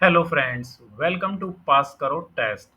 Hello friends, welcome to पास करो test.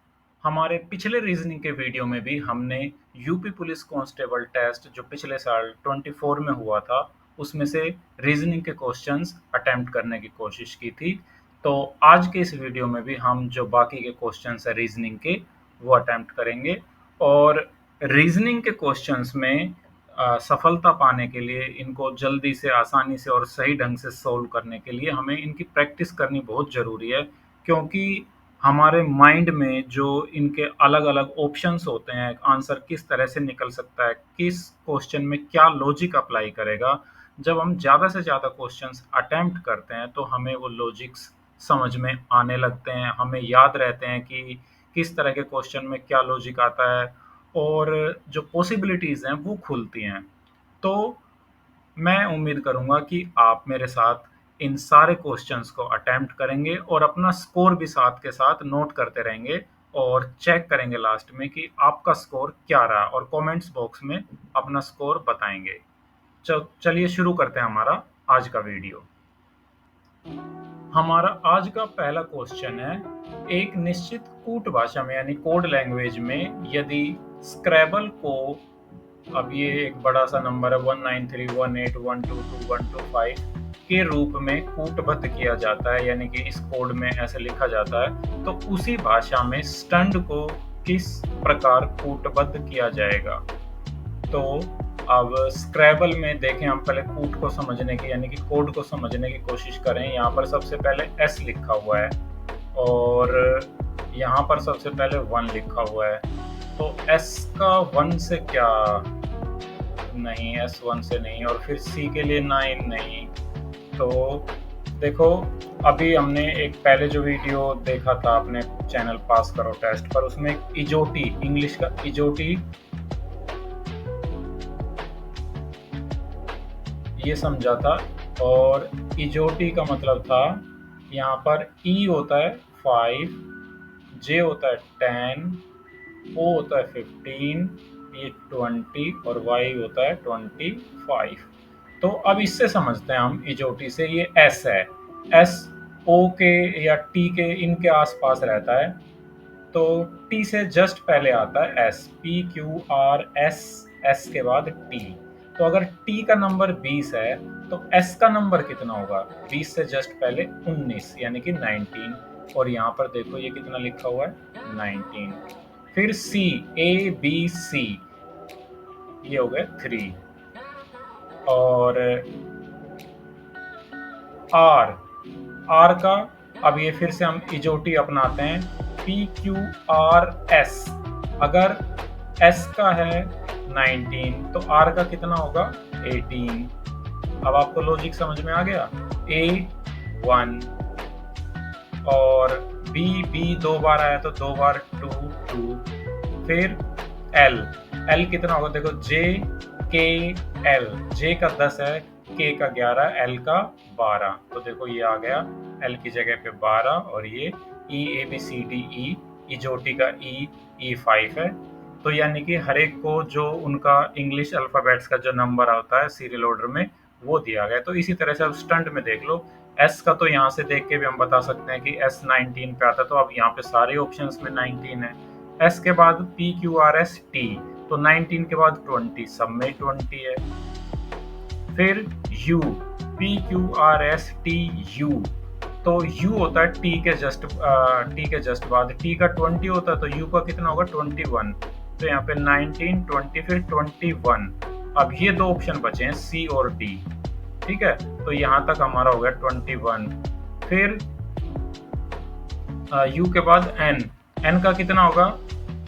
हमारे पिछले रीजनिंग के वीडियो में भी हमने यूपी पुलिस कांस्टेबल टेस्ट जो पिछले साल 24 में हुआ था उसमें से रीजनिंग के क्वेश्चंस अटेम्प्ट करने की कोशिश की थी। तो आज के इस वीडियो में भी हम जो बाकी के क्वेश्चंस है रीजनिंग के वो अटेम्प्ट करेंगे। और रीजनिंग के क्वेश्चंस में सफलता पाने के लिए इनको जल्दी से आसानी से और सही ढंग से सोल्व करने के लिए हमें इनकी प्रैक्टिस करनी बहुत ज़रूरी है। क्योंकि हमारे माइंड में जो इनके अलग अलग ऑप्शंस होते हैं, आंसर किस तरह से निकल सकता है, किस क्वेश्चन में क्या लॉजिक अप्लाई करेगा, जब हम ज़्यादा से ज़्यादा क्वेश्चंस अटेम्प्ट करते हैं तो हमें वो लॉजिक्स समझ में आने लगते हैं, हमें याद रहते हैं कि किस तरह के क्वेश्चन में क्या लॉजिक आता है और जो पॉसिबिलिटीज़ हैं वो खुलती हैं। तो मैं उम्मीद करूँगा कि आप मेरे साथ इन सारे क्वेश्चंस को अटेम्प्ट करेंगे और अपना स्कोर भी साथ के साथ नोट करते रहेंगे और चेक करेंगे लास्ट में कि आपका स्कोर क्या रहा और कमेंट्स बॉक्स में अपना स्कोर बताएंगे। चलिए शुरू करते हैं हमारा आज का वीडियो। हमारा आज का पहला क्वेश्चन है, एक निश्चित कूट भाषा में यानी कोड लैंग्वेज में यदि स्क्रैबल को, अब ये एक बड़ा सा नंबर है 193181221225 के रूप में कूटबद्ध किया जाता है, यानी कि इस कोड में ऐसे लिखा जाता है, तो उसी भाषा में स्टंड को किस प्रकार कूटबद्ध किया जाएगा। तो अब स्क्रैबल में देखें, हम पहले कूट को समझने की यानी कि कोड को समझने की कोशिश करें। यहाँ पर सबसे पहले एस लिखा हुआ है और यहाँ पर सबसे पहले 1 लिखा हुआ है। तो एस का 1 से क्या नहीं, एस 1 से नहीं, और फिर सी के लिए 9 नहीं। तो देखो, अभी हमने एक पहले जो वीडियो देखा था अपने चैनल पास करो टेस्ट पर, उसमें इजोटी, इंग्लिश का इजोटी ये समझा था। और इजोटी का मतलब था, यहाँ पर ई होता है 5, जे होता है 10, ओ होता है 15, ये 20 और वाई होता है 25। तो अब इससे समझते हैं हम इजोटी से, ये एस है, एस ओ के या टी के इनके आसपास रहता है। तो टी से जस्ट पहले आता है S, P Q R S, S के बाद टी। तो अगर टी का नंबर 20 है तो एस का नंबर कितना होगा, 20 से जस्ट पहले 19 यानी कि 19। और यहाँ पर देखो ये कितना लिखा हुआ है, 19। फिर सी, ए बी सी, ये हो गए 3। और आर, आर का, अब ये फिर से हम इजोटी अपनाते हैं, पी क्यू आर एस। अगर एस का है 19 तो आर का कितना होगा, 18। अब आपको लॉजिक समझ में आ गया। ए 1 और बी 2 बार आया तो 2 बार 2 2। फिर एल, एल कितना होगा, देखो जे के एल, जे का 10 है, के का 11, एल का 12। तो देखो ये आ गया एल की जगह पे 12, और ये ई A B C D E, इजोटी का ई 5 है। तो यानी कि हर एक को जो उनका इंग्लिश अल्फ़ाबेट्स का जो नंबर होता है सीरियल ऑर्डर में वो दिया गया है। तो इसी तरह से अब स्टंट में देख लो, एस का तो यहाँ से देख के भी हम बता सकते हैं कि एस 19 पे आता है, तो अब यहाँ पे सारे ऑप्शंस में 19 है। एस के बाद P Q R S T, तो 19 के बाद 20, सब में 20 है। फिर you, P Q R S T U, तो यू होता है टी के जस्ट बाद, टी का 20 होता है तो यू का कितना होगा, 21। तो यहाँ पे 19 20 फिर 21। अब ये दो ऑप्शन बचे हैं सी और डी, ठीक है। तो यहाँ तक हमारा हो गया 21। फिर यू के बाद एन, एन का कितना होगा,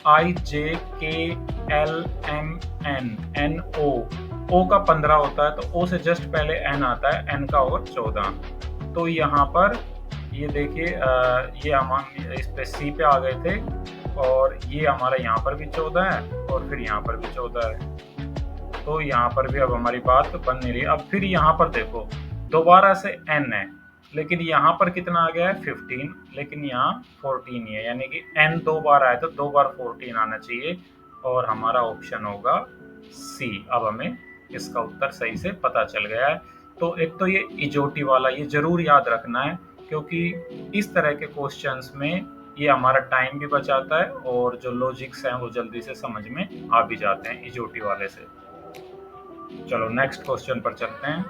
I J K L M N, N O, O का 15 होता है तो ओ से जस्ट पहले एन आता है, एन का होगा 14। तो यहाँ पर ये देखिए, ये हम इस पे सी पे आ गए थे, और ये हमारा यहाँ पर भी 14 है और फिर यहाँ पर भी 14 है। तो यहाँ पर भी अब हमारी बात बन नहीं रही। अब फिर यहाँ पर देखो दोबारा से एन है, लेकिन यहाँ पर कितना आ गया है, 15, लेकिन यहाँ 14 ही है, यानी कि एन 2 बार आया तो 2 बार 14 आना चाहिए, और हमारा ऑप्शन होगा सी। अब हमें इसका उत्तर सही से पता चल गया है। तो एक तो ये इजोटी वाला ये जरूर याद रखना है क्योंकि इस तरह के क्वेश्चंस में ये हमारा टाइम भी बचाता है और जो लॉजिक्स हैं वो जल्दी से समझ में आ भी जाते हैं इजोटी वाले से। चलो नेक्स्ट क्वेश्चन पर चलते हैं।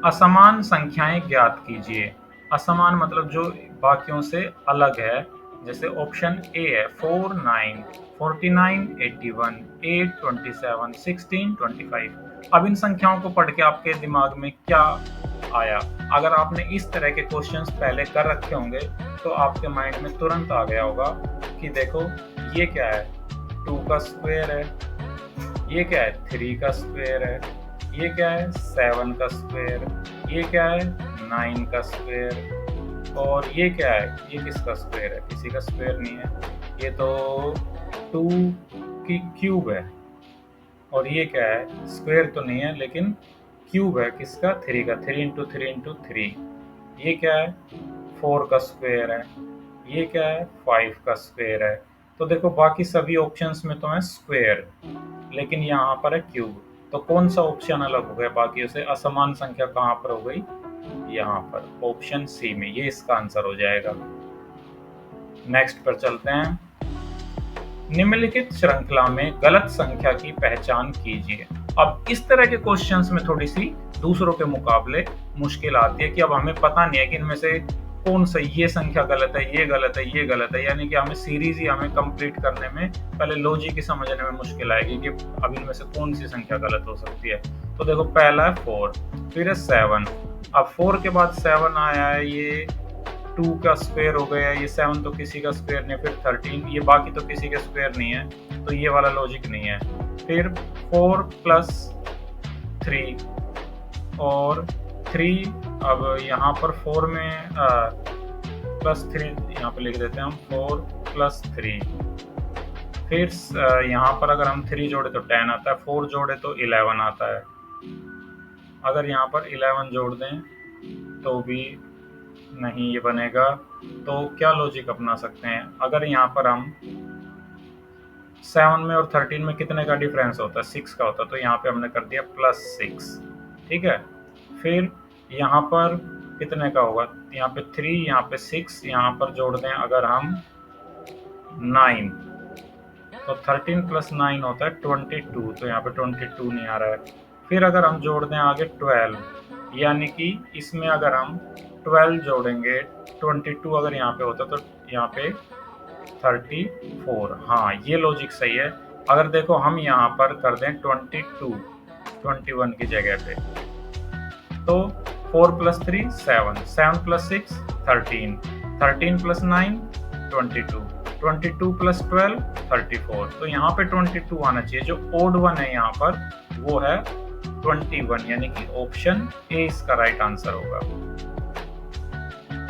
असमान संख्याएं ज्ञात कीजिए। असमान मतलब जो बाकियों से अलग है। जैसे ऑप्शन ए है 4, 9, 49, 81, 8, 27, 16, 25। अब इन संख्याओं को पढ़ के आपके दिमाग में क्या आया? अगर आपने इस तरह के क्वेश्चंस पहले कर रखे होंगे तो आपके माइंड में तुरंत आ गया होगा कि देखो ये क्या है, 2 का स्क्वायर है, ये क्या है, 3 का स्क्वायर है, ये क्या है, 7 का स्क्वायर, ये क्या है, 9 का स्क्वायर, और ये क्या है, ये किसका स्क्वायर है, किसी का स्क्वायर नहीं है, ये तो 2 की क्यूब है, और ये क्या है, स्क्वायर तो नहीं है लेकिन क्यूब है, किसका, 3 का, 3 इंटू 3 इंटू 3। ये क्या है, 4 का स्क्वायर है, ये क्या है, 5 का स्क्वायर है। तो देखो बाकी सभी ऑप्शंस में तो है स्क्वायर, लेकिन यहाँ पर है क्यूब। तो कौन सा ऑप्शन अलग हो गया बाकियों से? असमान संख्या कहाँ पर हो गई? यहाँ पर, ऑप्शन सी में। ये इसका आंसर हो जाएगा। नेक्स्ट पर चलते हैं। निम्नलिखित श्रृंखला में गलत संख्या की पहचान कीजिए। अब इस तरह के क्वेश्चंस में थोड़ी सी दूसरों के मुकाबले मुश्किल आती है कि अब हमें पता नहीं है कि इनमें से कौन सा, ये संख्या गलत है, ये गलत है, ये गलत है। यानी कि हमें सीरीज ही हमें कंप्लीट करने में पहले लॉजिक ही समझने में मुश्किल आएगी कि अब इनमें से कौन सी संख्या गलत हो सकती है। तो देखो पहला है 4, फिर है 7। अब 4 के बाद 7 आया है, ये 2 का स्क्वायर हो गया, ये 7 तो किसी का स्क्वायर नहीं, फिर 13, ये बाकी तो किसी का स्क्वायर नहीं है, तो ये वाला लॉजिक नहीं है। फिर 4 प्लस 3 और 3, अब यहाँ पर 4 में प्लस 3 यहाँ पे लिख देते हैं हम, 4 प्लस 3। फिर यहाँ पर अगर हम 3 जोड़े तो 10 आता है, 4 जोड़े तो 11 आता है। अगर यहाँ पर 11 जोड़ दें तो भी नहीं ये बनेगा। तो क्या लॉजिक अपना सकते हैं? अगर यहाँ पर हम 7 में और 13 में कितने का डिफरेंस होता है? 6 का होता है, तो यहाँ पे हमने कर दिया +6, ठीक है। फिर यहाँ पर कितने का होगा? यहाँ पे 3, यहाँ पे 6, यहाँ पर जोड़ दें अगर हम 9, तो 13 + 9 होता है 22, तो यहाँ पे 22 नहीं आ रहा है। फिर अगर हम जोड़ दें आगे 12, यानी कि इसमें अगर हम 12 जोड़ेंगे, 22 अगर यहाँ पे होता तो यहाँ पे 34। हाँ ये लॉजिक सही है। अगर देखो हम यहाँ पर कर दें 22 21 की जगह पे, तो 4 + 3 7, 7 + 6 13, 13 + 9 22, 22 + 12 34। तो यहाँ पे 22 आना चाहिए। जो ओड वन है यहाँ पर वो है 21, यानी कि ऑप्शन ए इसका राइट आंसर होगा।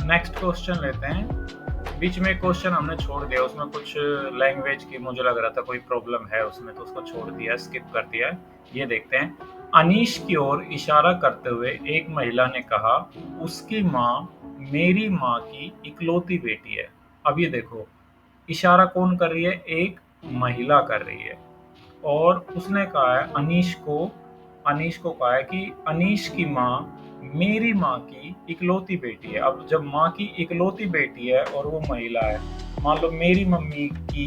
नेक्स्ट क्वेश्चन लेते हैं। बीच में क्वेश्चन हमने छोड़ दिया, उसमें कुछ लैंग्वेज की मुझे लग रहा था कोई प्रॉब्लम है उसमें, तो उसको छोड़ दिया, स्किप कर दिया है। ये देखते हैं। अनीश की ओर इशारा करते हुए एक महिला ने कहा, उसकी माँ मेरी माँ की इकलौती बेटी है। अब ये देखो, इशारा कौन कर रही है? एक महिला कर रही है, और उसने कहा है अनीश को कहा है कि अनीश की माँ मेरी माँ की इकलौती बेटी है। अब जब माँ की इकलौती बेटी है और वो महिला है, मान लो मेरी मम्मी की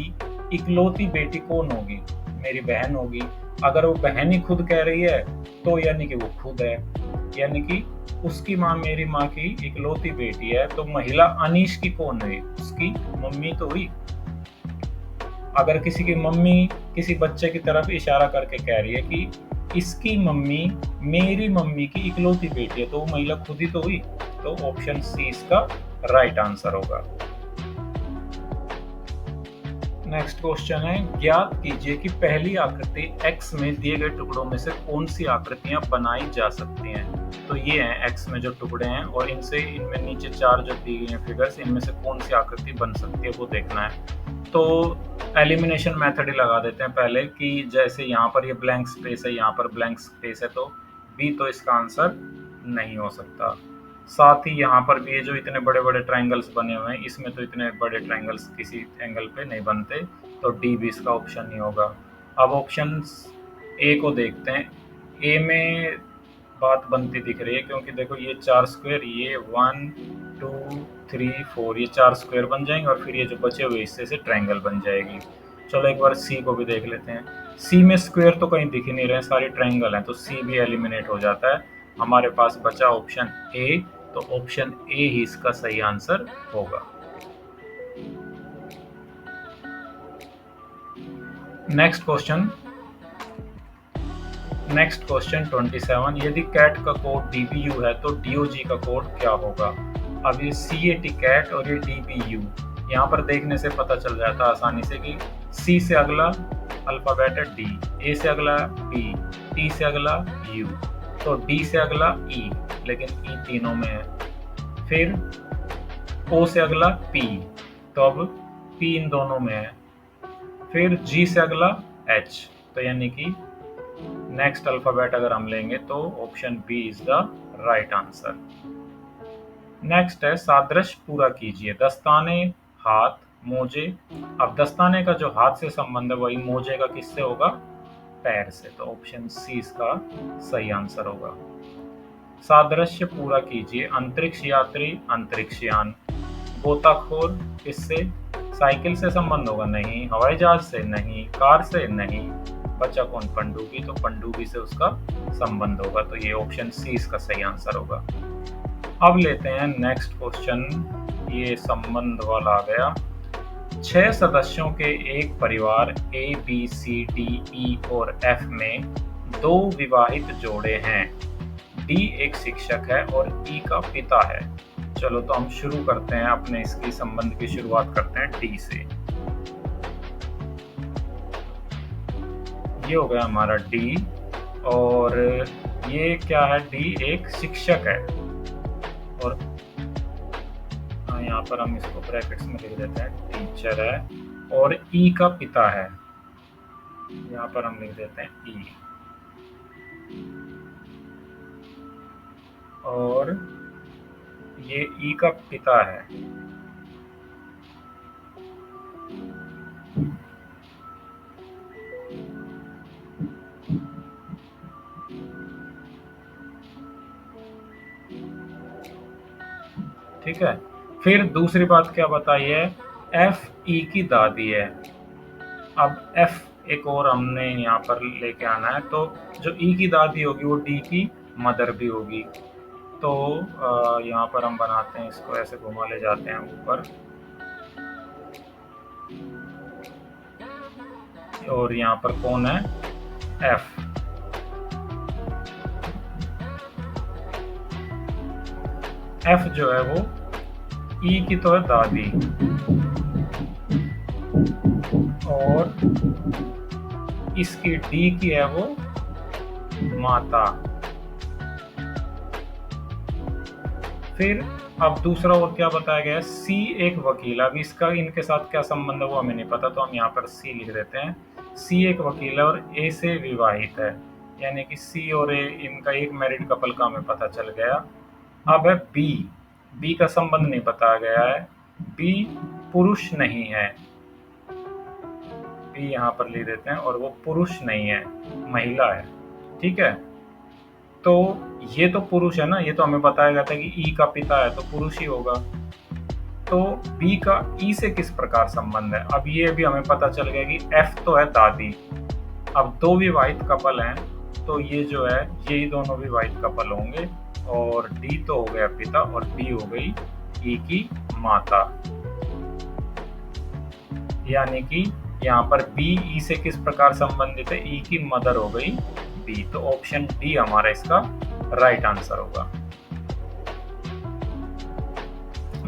इकलौती बेटी कौन होगी? मेरी बहन होगी। अगर वो बहन ही खुद कह रही है तो यानी कि वो खुद है, यानी कि उसकी माँ मेरी माँ की इकलौती बेटी है, तो महिला अनीश की कौन हुई? उसकी मम्मी तो हुई। अगर किसी की मम्मी किसी बच्चे की तरफ इशारा करके कह रही है कि इसकी मम्मी मेरी मम्मी की इकलौती बेटी है, तो वो महिला खुद ही तो हुई। तो ऑप्शन सी इसका राइट आंसर होगा। नेक्स्ट क्वेश्चन है, ज्ञात कीजिए कि पहली आकृति x में दिए गए टुकड़ों में से कौन सी आकृतियां बनाई जा सकती हैं। तो ये हैं x में जो टुकड़े हैं, और इनमें नीचे 4 जो दी गई हैं फिगर्स, इनमें से कौन सी आकृति बन सकती है वो देखना है। तो एलिमिनेशन मेथड ही लगा देते हैं पहले, कि जैसे यहाँ पर ये ब्लैंक स्पेस है, यहाँ पर ब्लैंक स्पेस है, तो बी तो इसका आंसर नहीं हो सकता। साथ ही यहाँ पर भी ये जो इतने बड़े बड़े ट्रायंगल्स बने हुए हैं, इसमें तो इतने बड़े ट्रायंगल्स किसी एंगल पे नहीं बनते, तो डी भी इसका ऑप्शन नहीं होगा। अब ऑप्शन ए को देखते हैं। ए में बात बनती दिख रही है, क्योंकि देखो ये 4 स्क्वायर, ये 1 2 3 4, ये 4 स्क्वायर बन जाएंगे और फिर ये जो बचे हुए हिस्से से ट्रायंगल बन जाएगी। चलो एक बार सी को भी देख लेते हैं। सी में स्क्वायर तो कहीं दिख ही नहीं रहे, सारे ट्रायंगल हैं, तो सी भी एलिमिनेट हो जाता है। हमारे पास बचा ऑप्शन ए, तो ऑप्शन ए ही इसका सही आंसर होगा। नेक्स्ट क्वेश्चन 27, यदि कैट का कोड डीबीयू है तो डीओजी का कोड क्या होगा? अब ये सीएटी कैट और ये डीबीयू, यहाँ पर देखने से पता चल जाता है आसानी से कि सी से अगला अल्फाबेट है डी, ए से अगला बी, टी से अगला यू, तो डी से अगला ई, लेकिन ई तीनों में है। फिर ओ से अगला पी, तो अब पी इन दोनों में है। फिर जी से अगला एच, तो यानी कि नेक्स्ट अल्फाबेट अगर हम लेंगे तो option B is the right answer. Next है सादृश्य पूरा कीजिए। दस्ताने, हाथ, मोजे। अब दस्ताने का जो हाथ से संबंध है वही मोजे का किससे होगा? पैर से, तो ऑप्शन सी इसका सही आंसर होगा। सादृश्य पूरा कीजिए। अंतरिक्ष यात्री, अंतरिक्ष यान। गोताखोर किससे? साइकिल से संबंध होगा? नहीं। हवाई जहाज से? नहीं। कार से? नहीं। बचा कौन? पनडुब्बी, तो पनडुब्बी से उसका संबंध होगा, तो ये ऑप्शन सी इसका सही आंसर होगा। अब लेते हैं नेक्स्ट क्वेश्चन, ये संबंध वाला आ गया। 6 सदस्यों के एक परिवार A B C D E और एफ में 2 विवाहित जोड़े हैं। डी एक शिक्षक है और ई का पिता है। चलो तो हम शुरू करते हैं अपने इसकी संबंध की शुरुआत करते हैं डी से। ये हो गया हमारा डी, और ये क्या है? डी एक शिक्षक है, और यहाँ पर हम इसको ब्रैकेट्स में लिख देते हैं टीचर है, और ई का पिता है, यहाँ पर हम लिख देते हैं ई, और ये ई का पिता है। ठीक है। फिर दूसरी बात क्या बताई है? एफ ई की दादी है। अब एफ एक और हमने यहाँ पर लेके आना है, तो जो ई की दादी होगी वो डी की मदर भी होगी। तो यहाँ पर हम बनाते हैं इसको, ऐसे घुमा ले जाते हैं ऊपर, और यहाँ पर कौन है? एफ। एफ जो है वो ई की तो है दादी, और इसकी डी की है वो माता। फिर अब दूसरा और क्या बताया गया है? सी एक वकील। अब इसका इनके साथ क्या संबंध है वो हमें नहीं पता, तो हम यहाँ पर सी लिख देते हैं। सी एक वकील है और ए से विवाहित है, यानी कि सी और ए इनका एक मैरिड कपल का हमें पता चल गया। अब है बी। बी का संबंध नहीं बताया गया है। बी पुरुष नहीं है, बी यहाँ पर लिख देते हैं, और वो पुरुष नहीं है, महिला है। ठीक है, तो ये तो पुरुष है ना, ये तो हमें बताया गया था कि ई का पिता है तो पुरुष ही होगा। तो बी का ई से किस प्रकार संबंध है? अब ये भी हमें पता चल गया कि एफ तो है दादी। अब 2 विवाहित कपल हैं, तो ये जो है यही दोनों विवाहित कपल होंगे, और डी तो हो गया पिता, और बी हो गई ई की माता, यानी कि यहाँ पर बी ई से किस प्रकार संबंधित है? ई की मदर हो गई बी, तो ऑप्शन डी हमारा इसका राइट आंसर होगा।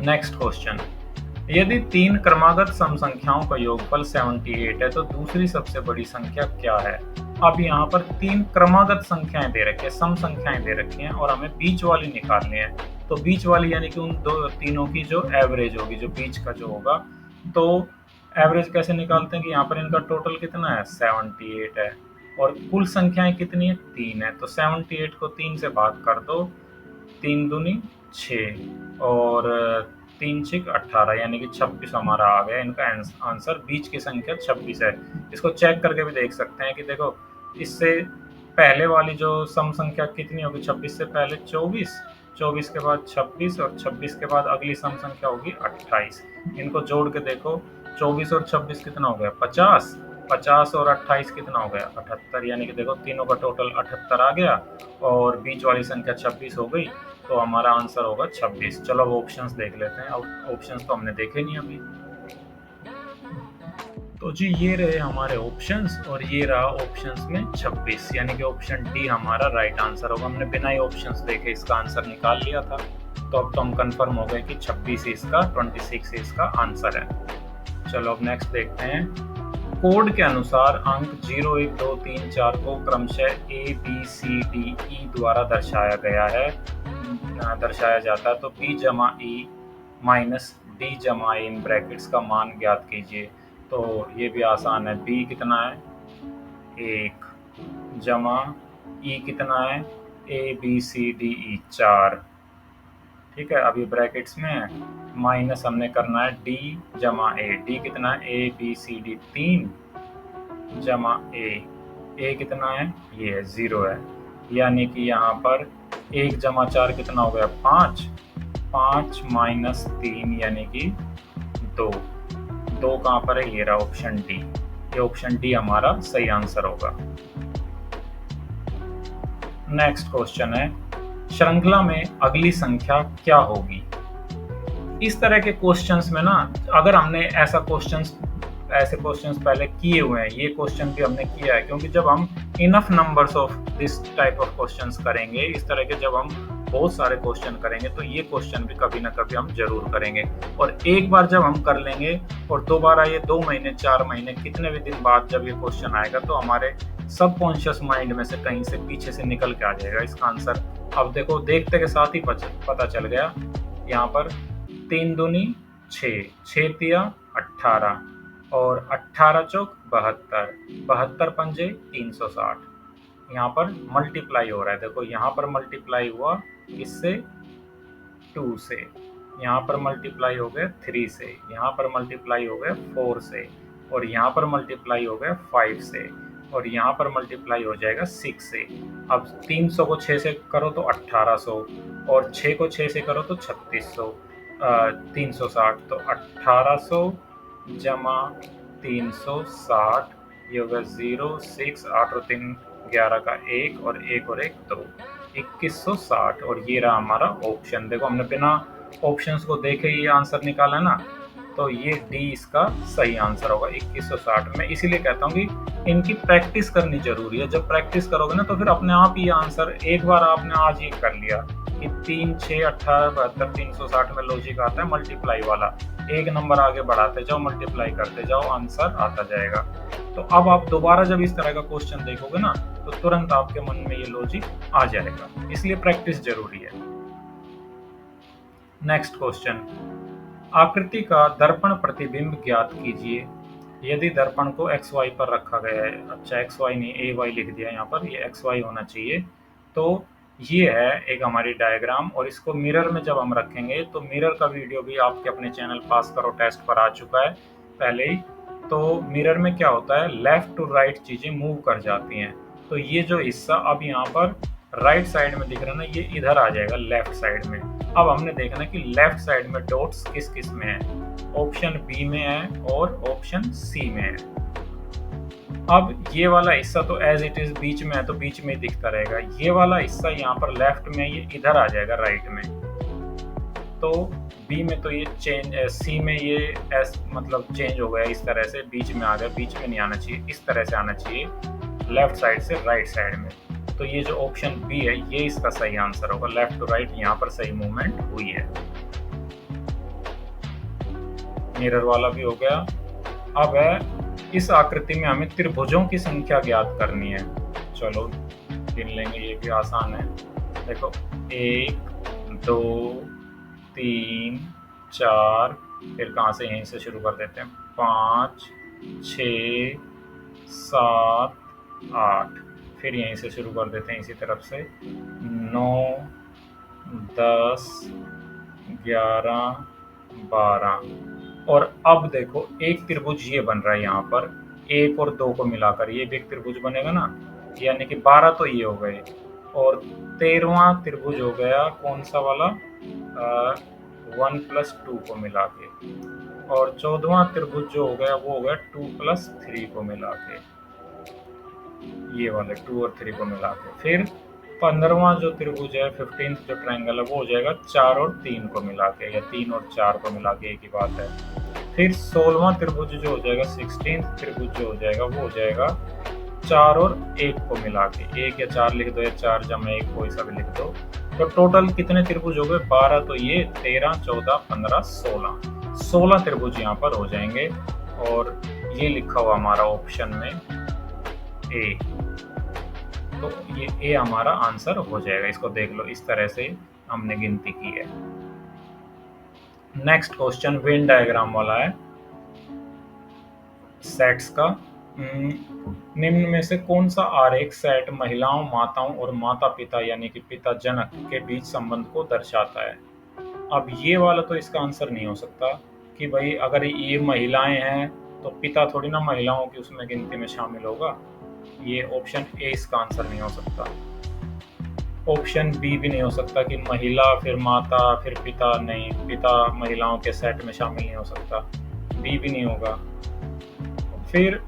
नेक्स्ट क्वेश्चन, यदि 3 क्रमागत सम संख्याओं का योगफल 78 है तो दूसरी सबसे बड़ी संख्या क्या है? अब यहाँ पर 3 क्रमागत संख्याएं दे रखी है, सम संख्याएं दे रखी हैं, और हमें बीच वाली निकालनी है। तो बीच वाली यानी कि उन तीनों की जो एवरेज होगी, जो बीच का जो होगा, तो एवरेज कैसे निकालते हैं कि यहाँ पर इनका टोटल कितना है? 78 है, और कुल संख्याएं कितनी है? 3 है, तो 78 को 3 से भाग कर दो, 3 दूनी 6, और 3 6 18, यानी कि 26 हमारा आ गया इनका आंसर। बीच की संख्या 26 है। इसको चेक करके भी देख सकते हैं कि देखो, इससे पहले वाली जो सम संख्या कितनी होगी, 26 से पहले 24, 24 के बाद 26 और 26 के बाद अगली सम संख्या होगी 28। इनको जोड़ के देखो, 24 और 26 कितना हो गया, 50, 50 और 28 कितना हो गया, 78। यानी कि देखो तीनों का टोटल 78 आ गया और बीच वाली संख्या 26 हो गई, तो हमारा आंसर होगा 26। चलो अब ऑप्शंस देख लेते हैं। अब ऑप्शंस तो हमने देखे नहीं अभी। तो जी ये रहे हमारे ऑप्शंस और ये रहा ऑप्शंस में 26, यानी कि ऑप्शन डी हमारा राइट आंसर होगा। हमने बिना ही ऑप्शंस देखे इसका आंसर निकाल लिया था। तो अब तो हम कंफर्म हो गए कि 26 इसका, 26 इसका आंसर है। चलो अब नेक्स्ट देखते हैं। कोड के अनुसार अंक 0, 1, 2, 3, 4 को क्रमशः A B C D E द्वारा दर्शाया जाता है। तो बी जमा ई माइनस डी जमा ए इन ब्रैकेट्स का मान ज्ञात कीजिए। तो ये भी आसान है। बी कितना है, 1 जमा ई कितना है, A B C D E 4। ठीक है, अभी ब्रैकेट्स में है, माइनस हमने करना है डी जमा ए। डी कितना है, ए बी सी डी 3 जमा ए कितना है, ये है 0 है। यानी कि यहाँ पर 1 जमा 4 कितना हो गया, 5, 5 माइनस 3 यानी कि 2। 2 कहाँ पर है, ये रहा ऑप्शन डी। ये ऑप्शन डी हमारा सही आंसर होगा। नेक्स्ट क्वेश्चन है, श्रृंखला में अगली संख्या क्या होगी। इस तरह के क्वेश्चंस में ना, अगर हमने ऐसे क्वेश्चंस पहले किए हुए हैं, ये क्वेश्चन भी हमने किया है, क्योंकि जब हम enough numbers of this type of questions करेंगे, इस तरह के जब हम बहुत सारे क्वेश्चन करेंगे, तो ये क्वेश्चन भी कभी ना कभी हम जरूर करेंगे। और एक बार जब हम कर लेंगे और दोबारा ये 2 महीने 4 महीने कितने भी दिन बाद जब ये क्वेश्चन आएगा, तो हमारे सबकॉन्शियस माइंड में से कहीं से पीछे से निकल के आ जाएगा इसका आंसर। अब देखो, देखते के साथ ही पता चल गया। यहाँ पर 3 दूनी 6, 6 तिया 18 और 18 चौक 72, 72 पंजे 360। यहाँ पर मल्टीप्लाई हो रहा है। देखो यहाँ पर मल्टीप्लाई हुआ इससे 2 से, यहाँ पर मल्टीप्लाई हो गया 3 से, यहाँ पर मल्टीप्लाई हो गया 4 से, और यहाँ पर मल्टीप्लाई हो गया 5 से, और यहाँ पर मल्टीप्लाई हो जाएगा 6 से। अब 300 को 6 से करो तो 1800, और 6 को 6 से करो तो 3600, 360। तो 1800 जमा 360, ये होगा 0, 6, 8 और 3 11 का 1 और 1 और 1 2, 2160। और ये रहा हमारा ऑप्शन। देखो हमने बिना ऑप्शंस को देखे ये आंसर निकाला ना, तो ये डी इसका सही आंसर होगा, 2160। मैं इसीलिए कहता हूँ कि इनकी प्रैक्टिस करनी जरूरी है। जब प्रैक्टिस करोगे ना, तो फिर अपने आप ही आंसर, एक बार आपने आज ये कर लिया कि 3, 6, 18, 72, 360 में लॉजिक आता है मल्टीप्लाई वाला, एक नंबर आगे बढ़ाते जाओ, मल्टीप्लाई करते जाओ, आंसर आता जाएगा। तो अब आप दोबारा जब इस तरह का क्वेश्चन देखोगे ना, तो तुरंत आपके मन में ये लॉजिक आ जाएगा। इसलिए प्रैक्टिस जरूरी है। नेक्स्ट क्वेश्चन, आकृति का दर्पण प्रतिबिंब ज्ञात कीजिए। यदि दर्पण को XY पर रखा गया है, अच्छा XY नहीं AY लिख दिया यहाँ पर, ये XY होना चाहिए। तो ये है एक हमारी डायग्राम, और इसको मिरर में जब हम रखेंगे, तो मिरर का वीडियो भी आपके अपने चैनल पास करो टेस्ट पर आ चुका है पहले ही। तो मिरर में क्या होता है, लेफ्ट टू राइट चीजें मूव कर जाती हैं। तो ये जो हिस्सा अब यहाँ पर राइट साइड में दिख रहा है ना, ये इधर आ जाएगा लेफ्ट साइड में। अब हमने देखना कि लेफ्ट साइड में डॉट्स किस किस में है। ऑप्शन बी में है और ऑप्शन सी में है। अब ये वाला हिस्सा तो एज इट इज बीच में है, तो बीच में दिखता रहेगा। ये वाला हिस्सा यहाँ पर लेफ्ट में, ये इधर आ जाएगा राइट में। तो बी में तो ये चेंज, सी में ये एस मतलब चेंज हो गया इस तरह से, बीच में आ गया। बीच में नहीं आना चाहिए, इस तरह से आना चाहिए, लेफ्ट साइड से राइट साइड में। तो ये जो ऑप्शन बी है, ये इसका सही आंसर होगा। लेफ्ट टू राइट यहाँ पर सही मूवमेंट हुई है। मिरर वाला भी हो गया। अब है, इस आकृति में हमें त्रिभुजों की संख्या ज्ञात करनी है। चलो गिन लेंगे, ये भी आसान है। देखो 1, 2, 3, 4, फिर कहाँ से, यहीं से शुरू कर देते हैं, 5, 6, 7, 8, फिर यहीं से शुरू कर देते हैं इसी तरफ से, 9, 10, 11, 12। और अब देखो एक त्रिभुज ये बन रहा है यहाँ पर, 1 और 2 को मिलाकर ये भी एक त्रिभुज बनेगा ना। यानी कि 12 तो ये हो गए, और 13वां त्रिभुज हो गया कौन सा वाला, 1+2 को मिला के, और 14वां त्रिभुज जो हो गया वो हो गया 2+3 को मिला के, ये वाले 2 और 3 को मिला के। फिर 15वां जो त्रिभुज है, 15th जो ट्रायंगल है, वो हो जाएगा 4 और 3 को मिला के, या 3 और 4 को मिला के, एक ही बात है। फिर 16वां त्रिभुज जो हो जाएगा, 16th त्रिभुज जो हो जाएगा, वो हो जाएगा 4 और 1 को मिला के, 1 या 4 लिख दो, या 4 जमा 1 कोई सा भी लिख दो। तो टोटल कितने त्रिभुज हो गए, 12, तो ये 13, 14, 15, 16 त्रिभुज यहाँ पर हो जाएंगे, और ये लिखा हुआ हमारा ऑप्शन में ए। तो ये ए हमारा आंसर हो जाएगा। इसको देख लो, इस तरह से हमने गिनती की है। नेक्स्ट क्वेश्चन वेन डायग्राम वाला है, सेट्स का। निम्न में से कौन सा आरेख सेट महिलाओं, माताओं और माता पिता यानी कि पिता जनक के बीच संबंध को दर्शाता है। अब ये वाला तो इसका आंसर नहीं हो सकता कि भाई अगर ये महिलाएं हैं तो पिता थोड़ी ना महिलाओं की उसमें गिनती में शामिल होगा। ये ऑप्शन ए इसका आंसर नहीं हो सकता। ऑप्शन बी भी नहीं हो सकता कि महिला फिर माता फिर पिता, नहीं, पिता महिलाओं के सेट में शामिल नहीं हो सकता। बी भी नहीं होगा। फिर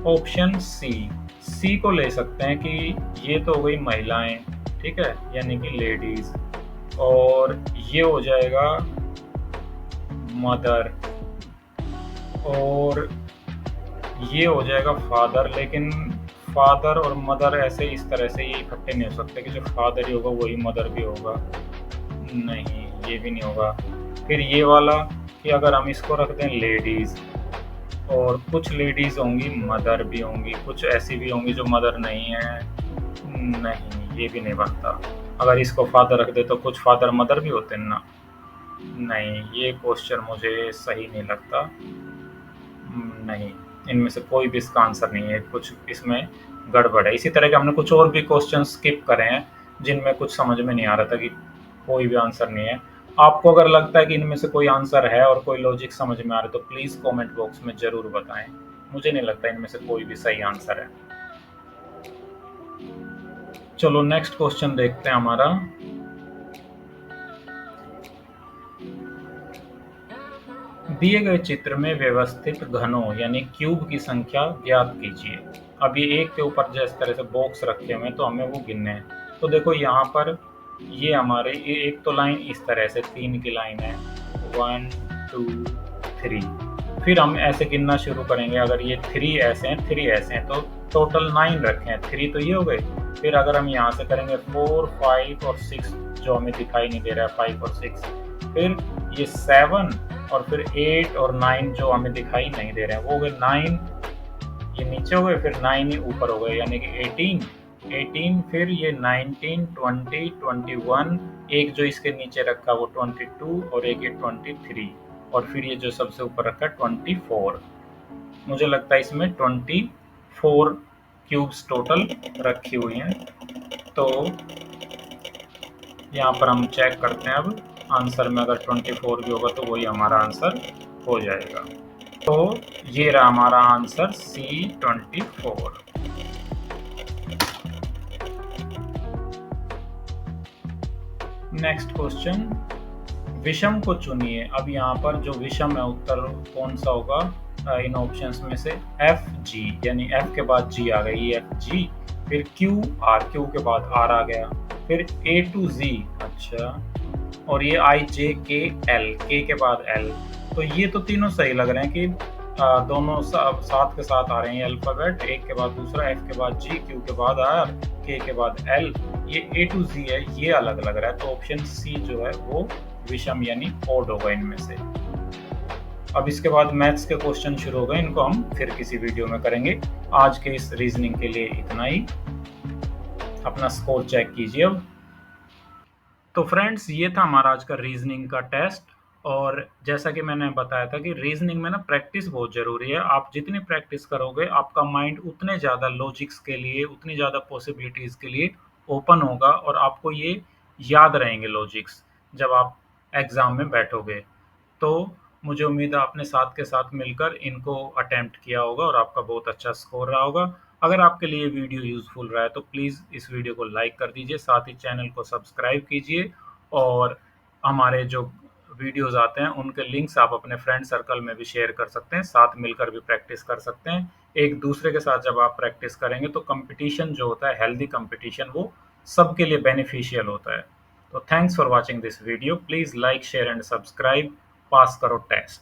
ऑप्शन सी को ले सकते हैं कि ये तो हो गई महिलाएं, ठीक है, यानी कि लेडीज, और ये हो जाएगा मदर, और ये हो जाएगा फादर। लेकिन फादर और मदर ऐसे इस तरह से ये इकट्ठे नहीं हो सकते कि जो फादर ही होगा वही मदर भी होगा, नहीं, ये भी नहीं होगा। फिर ये वाला कि अगर हम इसको रख दें लेडीज, और कुछ लेडीज होंगी मदर भी होंगी, कुछ ऐसी भी होंगी जो मदर नहीं है, नहीं, ये भी नहीं बनता। अगर इसको फादर रख दे तो कुछ फादर मदर भी होते हैं ना, नहीं, ये क्वेश्चन मुझे सही नहीं लगता, नहीं, इनमें से कोई भी इसका आंसर नहीं है, कुछ इसमें गड़बड़ है। इसी तरह के हमने कुछ और भी क्वेश्चन स्किप करे हैं जिनमें कुछ समझ में नहीं आ रहा था कि कोई भी आंसर नहीं है। आपको अगर लगता है कि इनमें से कोई आंसर है और कोई लॉजिक समझ में आ रहा है तो प्लीज़ कमेंट बॉक्स में ज़रूर बताएं। मुझे नहीं लगता इनमें से कोई भी सही आंसर है। चलो नेक्स्ट क्वेश्चन देखते हैं हमारा। दिए गए चित्र में व्यवस्थित घनों यानी क्यूब की संख्या ज्ञात कीजिए। अब ये एक के ऊर जिस तरह से बॉक्स रखे हुए हैं तो हमें वो गिनने हैं। तो देखो यहाँ पर ये हमारे एक तो लाइन इस तरह से 3 की लाइन है, 1 2 3। फिर हम ऐसे गिनना शुरू करेंगे। अगर ये 3 ऐसे हैं, 3 ऐसे हैं, तो टोटल 9 रखे हैं, 3 तो ये हो गए। फिर अगर हम यहाँ से करेंगे 4 5 और 6 जो हमें दिखाई नहीं दे रहा है, 5 और 6, फिर ये 7 और फिर 8 और 9 जो हमें दिखाई नहीं दे रहे हैं, वो हो गए 9, ये नीचे हो गए, फिर 9 ही ऊपर हो गए, यानी कि 18, फिर ये 19 20 21, एक जो इसके नीचे रखा वो 22, और एक ये 23, और फिर ये जो सबसे ऊपर रखा 24। मुझे लगता है इसमें 24 क्यूब्स टोटल रखी हुई हैं। तो यहाँ पर हम चेक करते हैं। अब आंसर में अगर 24 भी होगा तो वही हमारा आंसर हो जाएगा। तो ये रहा हमारा आंसर C24। नेक्स्ट क्वेश्चन, विषम को चुनिए। अब यहाँ पर जो विषम है उत्तर कौन सा होगा इन ऑप्शंस में से? FG, यानी F के बाद G आ गई, FG, फिर QR, Q के बाद R आ गया, फिर A to Z, अच्छा, और ये IJKL, K के बाद L। तो ये तो तीनों सही लग रहे हैं कि दोनों साथ के साथ आ रहे हैं अल्फ़ाबेट, एक के बाद दूसरा, F के बाद G, Q के बाद R, K के बाद L, ये A to Z है, ये अलग लग रहा है। तो ऑप्शन C जो है वो विषम यानी ओड होगा इनमें से। अब इसके बाद मैथ्स के क्वेश्चन शुरू हो गए, इनको हम फिर किसी वीडियो में करेंगे। आज के इस रीजनिंग के लिए इतना ही। अपना स्कोर चेक कीजिए अब। तो फ्रेंड्स, ये था हमारा आज का रीजनिंग का टेस्ट। और जैसा कि मैंने बताया था कि रीजनिंग में ना प्रैक्टिस बहुत ज़रूरी है। आप जितनी प्रैक्टिस करोगे आपका माइंड उतने ज़्यादा लॉजिक्स के लिए, उतनी ज़्यादा पॉसिबिलिटीज़ के लिए ओपन होगा, और आपको ये याद रहेंगे लॉजिक्स जब आप एग्ज़ाम में बैठोगे। तो मुझे उम्मीद है आपने साथ के साथ मिलकर इनको अटेम्प्ट किया होगा और आपका बहुत अच्छा स्कोर रहा होगा। अगर आपके लिए वीडियो यूज़फुल रहा है तो प्लीज़ इस वीडियो को लाइक कर दीजिए, साथ ही चैनल को सब्सक्राइब कीजिए और हमारे जो वीडियोज़ आते हैं उनके लिंक्स आप अपने फ्रेंड सर्कल में भी शेयर कर सकते हैं, साथ मिलकर भी प्रैक्टिस कर सकते हैं। एक दूसरे के साथ जब आप प्रैक्टिस करेंगे तो कंपटीशन जो होता है, हेल्दी कंपटीशन, वो सबके लिए बेनिफिशियल होता है। तो thanks for watching this video. Please like, share and subscribe. Pass करो टेस्ट।